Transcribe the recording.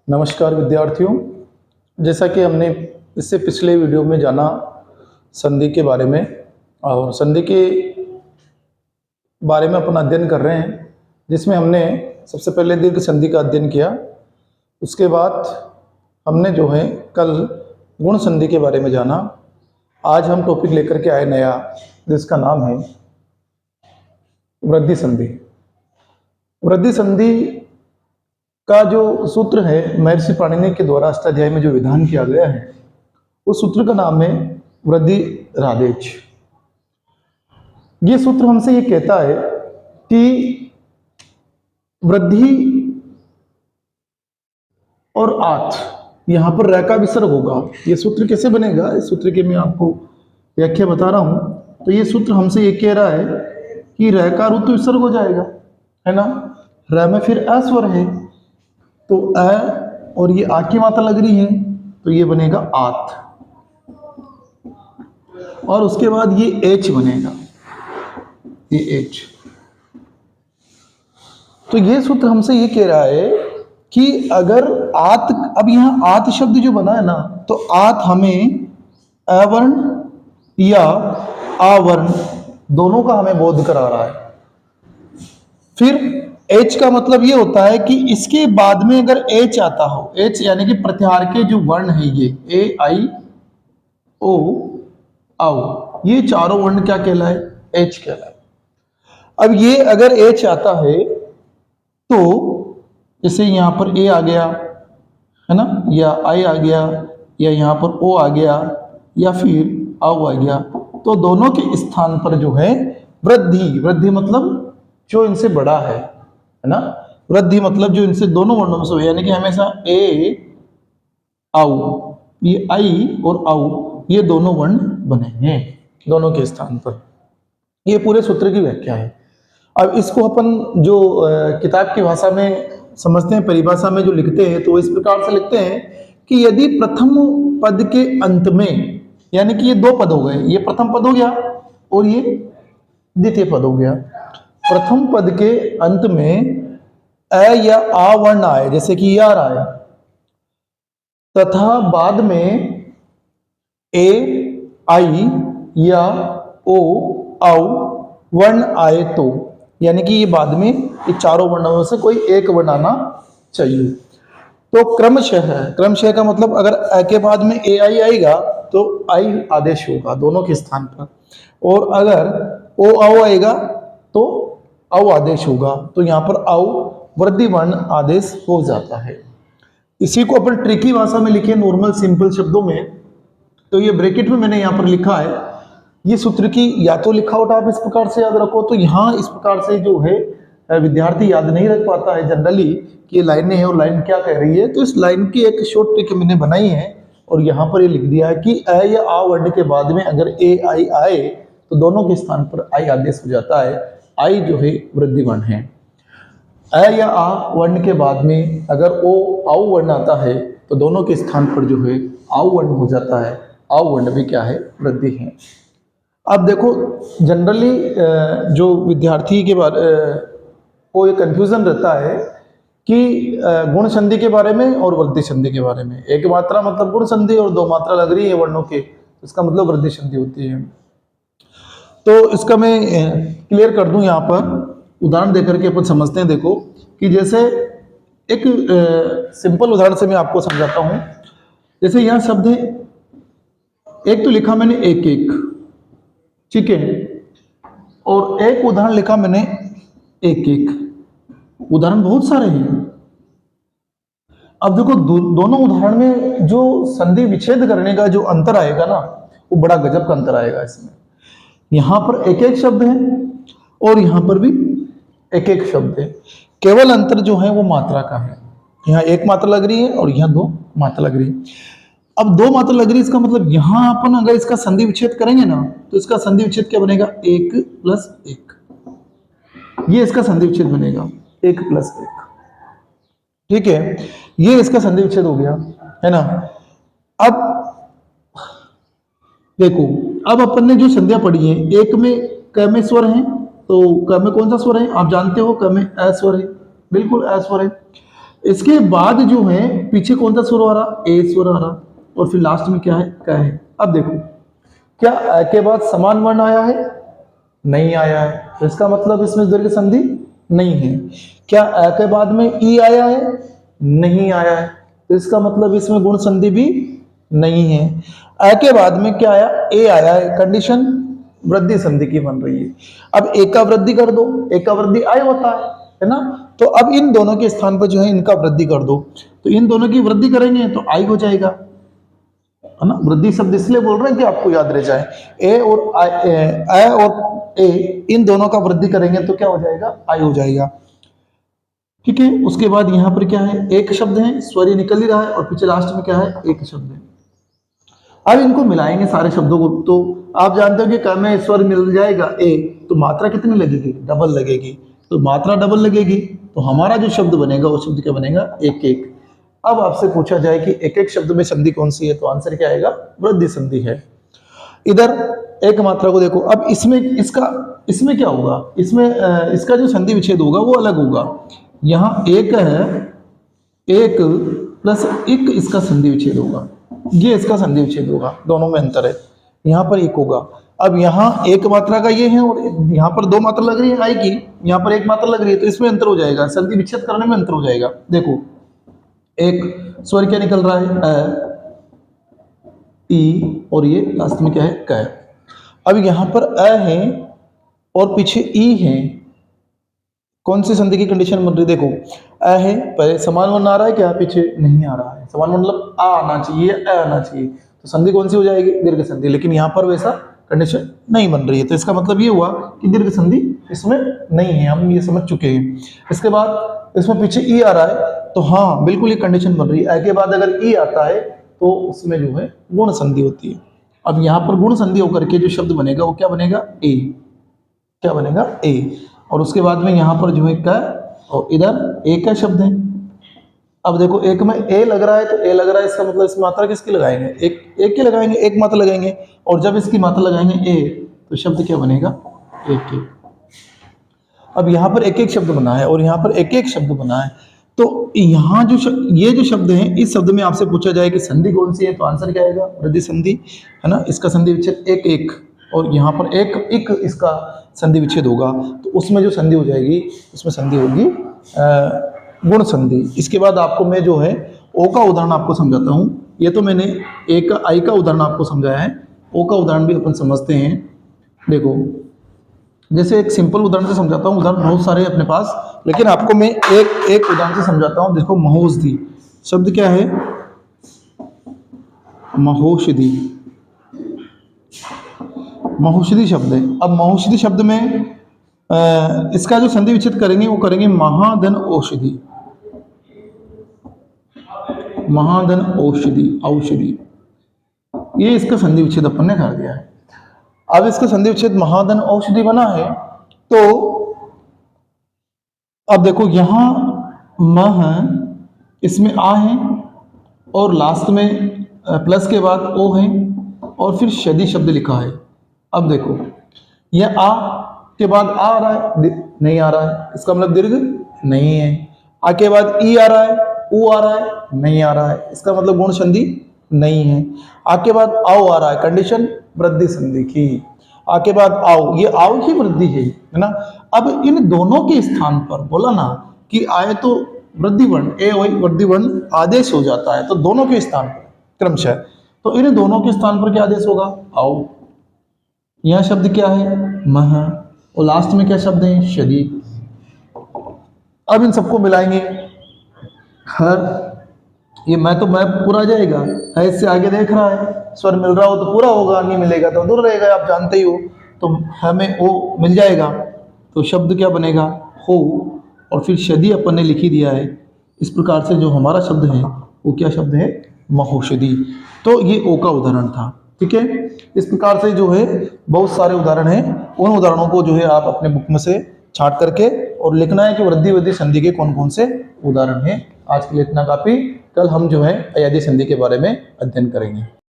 नमस्कार विद्यार्थियों। जैसा कि हमने इससे पिछले वीडियो में जाना संधि के बारे में, और संधि के बारे में अपन अध्ययन कर रहे हैं, जिसमें हमने सबसे पहले दीर्घ संधि का अध्ययन किया। उसके बाद हमने जो है कल गुण संधि के बारे में जाना। आज हम टॉपिक लेकर के आए नया, जिसका नाम है वृद्धि संधि। वृद्धि संधि का जो सूत्र है महर्षि पाणिनि के द्वारा अष्टाध्यायी में जो विधान किया गया है, उस सूत्र का नाम है वृद्धि राधेच। ये सूत्र हमसे ये कहता है कि वृद्धि और आत, यहां पर र का विसर्ग होगा। ये सूत्र कैसे बनेगा, इस सूत्र की मैं आपको व्याख्या बता रहा हूं। तो ये सूत्र हमसे ये कह रहा है कि र का रूप तो विसर्ग हो जाएगा, है ना। र में फिर अ स्वर है, तो अ और ये आ की मात्रा लग रही है, तो ये बनेगा आत। और उसके बाद ये एच बनेगा, ये एच। तो ये सूत्र हमसे ये कह रहा है कि अगर आत, अब यहां आत शब्द जो बना है ना, तो आत हमें अवर्ण या आवर्ण दोनों का हमें बोध करा रहा है। फिर एच का मतलब ये होता है कि इसके बाद में अगर एच आता हो, एच यानी कि प्रत्याहार के जो वर्ण है, ये ए आई ओ औ, ये चारों वर्ण क्या कहलाए, एच कहलाए। अब ये अगर एच आता है तो जैसे यहां पर ए आ गया, है ना, या आई आ गया, या यहां पर ओ आ गया, या फिर औ आ गया, तो दोनों के स्थान पर जो है वृद्धि, वृद्धि मतलब जो इनसे बड़ा है ना। वृद्धि मतलब जो इनसे दोनों वर्णों में से, यानी कि हमेशा ए औ, ये आई और औ, ये दोनों वर्ण बनेंगे दोनों के स्थान पर। ये पूरे सूत्र की व्याख्या है। अब इसको अपन जो किताब की भाषा में समझते हैं, परिभाषा में जो लिखते हैं, तो इस प्रकार से लिखते हैं कि यदि प्रथम पद के अंत में, यानी कि ये दो पद हो गए, ये प्रथम पद हो गया और ये द्वितीय पद हो गया। प्रथम पद के अंत में अ या आ वर्ण आए, जैसे कि यार आए, तथा बाद में ए आई या ओ औ वर्ण आए, तो यानी कि ये बाद में ये चारों वर्णों से कोई एक वर्ण आना चाहिए। तो क्रमशः का मतलब अगर अ के बाद में ए आई आएगा तो आई आदेश होगा दोनों के स्थान पर, और अगर ओ औ आएगा तो औ आदेश होगा। तो यहाँ पर औ वृद्धि वर्ण आदेश हो जाता है। इसी को अपन ट्रिकी भाषा में लिखे नॉर्मल सिंपल शब्दों में, तो ये ब्रैकेट में मैंने यहाँ पर लिखा है। ये सूत्र की या तो लिखावट आप इस प्रकार से याद रखो, तो यहाँ इस प्रकार से जो है विद्यार्थी याद नहीं रख पाता है जनरली कि ये लाइनें हैं और लाइन क्या कह रही है। तो इस लाइन की एक शॉर्ट ट्रिक मैंने बनाई है और यहाँ पर ये लिख दिया है कि अ या आ वर्ण के बाद में अगर ए आई आए तो दोनों के स्थान पर आई आदेश हो जाता है। आई जो है वृद्धि वर्ण है। अ या आ वर्ण के बाद में अगर ओ औ वर्ण आता है तो दोनों के स्थान पर जो है औ वर्ण हो जाता है। औ वर्ण भी क्या है, वृद्धि है। अब देखो जनरली जो विद्यार्थी के बारे को ये कंफ्यूजन रहता है कि गुण संधि के बारे में और वृद्धि संधि के बारे में। एक मात्रा मतलब गुण संधि और दो मात्रा लग रही है वर्णों के, इसका मतलब वृद्धि संधि होती है। तो इसका मैं क्लियर कर दूं, यहाँ पर उदाहरण देकर के अपन समझते हैं। देखो कि जैसे एक सिंपल उदाहरण से मैं आपको समझाता हूं। जैसे यहाँ शब्द है, एक तो लिखा मैंने एक एक, ठीक है, और एक उदाहरण लिखा मैंने एक एक। उदाहरण बहुत सारे हैं। अब देखो दोनों उदाहरण में जो संधि विच्छेद करने का जो अंतर आएगा ना, वो बड़ा गजब का अंतर आएगा इसमें। यहां पर एक एक शब्द है और यहां पर भी एक एक शब्द है। केवल अंतर जो है वो मात्रा का है। यहाँ एक मात्रा लग रही है और यहाँ दो मात्रा लग रही है। अब दो मात्रा लग रही है, इसका मतलब यहां अपन अगर इसका संधि विच्छेद करेंगे ना, तो इसका संधि विच्छेद क्या बनेगा, एक प्लस एक। ये इसका संधि विच्छेद बनेगा एक प्लस एक, ठीक है। ये इसका संधि विच्छेद हो गया, है ना। अब देखो, अब अपन ने जो संध्या पढ़ी है, एक में क में स्वर है, तो क में कौन सा स्वर है आप जानते हो, क में अ स्वर है, बिल्कुल अ स्वर है। इसके बाद जो है पीछे कौन सा स्वर आ रहा, ए स्वर आ रहा, और फिर लास्ट में क्या है, क है। अब देखो क्या अ के बाद समान वर्ण आया है, नहीं आया है, तो इसका मतलब इसमें दीर्घ संधि नहीं है। क्या अ के बाद में ई आया है, नहीं आया है, तो इसका मतलब इसमें गुण संधि भी नहीं है। अ के बाद में क्या आया, ए आया है, कंडीशन वृद्धि संधि की बन रही है। अब ए का वृद्धि कर दो, ए का वृद्धि आय होता है ना, तो अब इन दोनों के स्थान पर जो है इनका वृद्धि कर दो, तो इन दोनों की वृद्धि करेंगे तो आई हो जाएगा, है ना। वृद्धि शब्द इसलिए बोल रहे हैं कि आपको याद रह जाए, ए और अ और ए इन दोनों का वृद्धि करेंगे तो क्या हो जाएगा, आई हो जाएगा। ठीक है, उसके बाद यहां पर क्या है, एक शब्द है, स्वर ही निकल ही रहा है, और पीछे लास्ट में क्या है, एक शब्द है। अब इनको मिलाएंगे सारे शब्दों को, तो आप जानते हो कि क में स्वर मिल जाएगा ए, तो मात्रा कितनी लगेगी, डबल लगेगी, तो मात्रा डबल लगेगी, तो हमारा जो शब्द बनेगा वो शब्द क्या बनेगा, एक एक। अब आपसे पूछा जाए कि एक एक शब्द में संधि कौन सी है, तो आंसर क्या आएगा, वृद्धि संधि है। इधर एक मात्रा को देखो, अब इसमें क्या होगा, इसमें इसका जो संधि विच्छेद होगा वो अलग होगा। यहाँ एक है, एक प्लस एक इसका संधि विच्छेद होगा, ये इसका संधि विच्छेद होगा, दोनों में अंतर है, यहाँ पर एक होगा। अब यहाँ एक मात्रा का ये है और यहाँ पर दो मात्रा लग रही है आई की, यहाँ पर एक मात्रा लग रही है, तो इसमें अंतर हो जाएगा, संधि विच्छेद करने में अंतर हो जाएगा। देखो एक स्वर क्या निकल रहा है, अ, ई, और ये लास्ट में क्या है, क है। अब यहाँ पर अ है और पीछे ई है, कौन सी संधि की कंडीशन बन रही है, देखो अ है, पहले समान वर्ण आ रहा है क्या, पीछे नहीं आ रहा है, समान वर्ण मतलब आ आना चाहिए, अ आना चाहिए, तो संधि कौन सी हो जाएगी, दीर्घ संधि, लेकिन यहाँ पर वैसा कंडीशन नहीं बन रही है, तो इसका मतलब ये हुआ कि दीर्घ संधि इसमें नहीं है, हम ये समझ चुके हैं। इसके बाद इसमें पीछे ई आ रहा है, तो हाँ बिल्कुल ये कंडीशन बन रही है, अ के बाद अगर ई आता है तो उसमें जो है गुण संधि होती है। अब यहाँ पर गुण संधि होकर के जो शब्द बनेगा वो क्या बनेगा, ए, क्या बनेगा, ए, और उसके बाद में यहाँ पर जो है क, और इधर ए का शब्द है। अब देखो एक में ए लग रहा है, तो ए लग रहा है, इसका मतलब इस मात्रा किसकी लगाएंगे, एक की लगाएंगे, एक मात्रा लगाएंगे, और जब इसकी मात्रा लगाएंगे ए, तो शब्द क्या बनेगा, एक एक। अब यहाँ पर एक एक शब्द बना है और यहाँ पर एक एक शब्द बना है, तो यहाँ ये जो शब्द है, इस शब्द में आपसे पूछा जाए कि संधि कौन सी है, तो आंसर क्या आएगा, वृद्धि संधि, है ना। इसका संधि विच्छेद एक एक, और यहाँ पर एक एक इसका संधि विच्छेद होगा, तो उसमें जो संधि हो जाएगी, उसमें संधि होगी गुण संधि। इसके बाद आपको मैं जो है ओ का उदाहरण आपको समझाता हूँ। ये तो मैंने ए का आई का उदाहरण आपको समझाया है, ओ का उदाहरण भी अपन समझते हैं। देखो जैसे एक सिंपल उदाहरण से समझाता हूँ, उदाहरण बहुत सारे हैं अपने पास, लेकिन आपको मैं एक एक उदाहरण से समझाता हूँ। देखो महोषधि शब्द क्या है, महोषधि, महोषधि शब्द है। अब महोषधि शब्द में इसका जो संधि विच्छेद करेंगे वो करेंगे महाधन औषधि, महाधन औषधि, औषधि, ये इसका संधि विच्छेद अपन ने कर दिया है। अब इसका संधि विच्छेद महाधन औषधि बना है, तो अब देखो यहां म है, इसमें आ है, और लास्ट में प्लस के बाद ओ है, और फिर शदि शब्द लिखा है। अब देखो यह आ के बाद आ रहा है, नहीं आ रहा है, इसका मतलब दीर्घ नहीं है। आ के बाद ई आ रहा है, ऊ आ रहा है, नहीं आ रहा है, इसका मतलब गुण संधि नहीं है। आ के बाद आओ आ रहा है, कंडीशन वृद्धि संधि की। आ के बाद आओ, ये आओ की वृद्धि है ना। अब इन दोनों के स्थान पर बोला ना कि आए तो वृद्धि वर्ण, ए वही वृद्धि वर्ण आदेश हो जाता है, तो दोनों के स्थान पर क्रमशः, तो इन दोनों के स्थान पर क्या आदेश होगा, आओ। यह शब्द क्या है, मह, और लास्ट में क्या शब्द है, शदी। अब इन सबको मिलाएंगे, हर, ये मैं पूरा जाएगा, है इससे आगे देख रहा है, स्वर मिल रहा हो तो पूरा होगा, नहीं मिलेगा तो दूर रहेगा, आप जानते ही हो। तो हमें ओ मिल जाएगा, तो शब्द क्या बनेगा, हो, और फिर शदी अपन ने लिख ही दिया है। इस प्रकार से जो हमारा शब्द है वो क्या शब्द है, महोषधि। तो ये ओ का उदाहरण था, ठीक है। इस प्रकार से जो है बहुत सारे उदाहरण हैं, उन उदाहरणों को जो है आप अपने बुक में से छांट करके और लिखना है कि वृद्धि वृद्धि संधि के कौन कौन से उदाहरण हैं। आज के लिए इतना काफी, कल हम जो है अयादी संधि के बारे में अध्ययन करेंगे।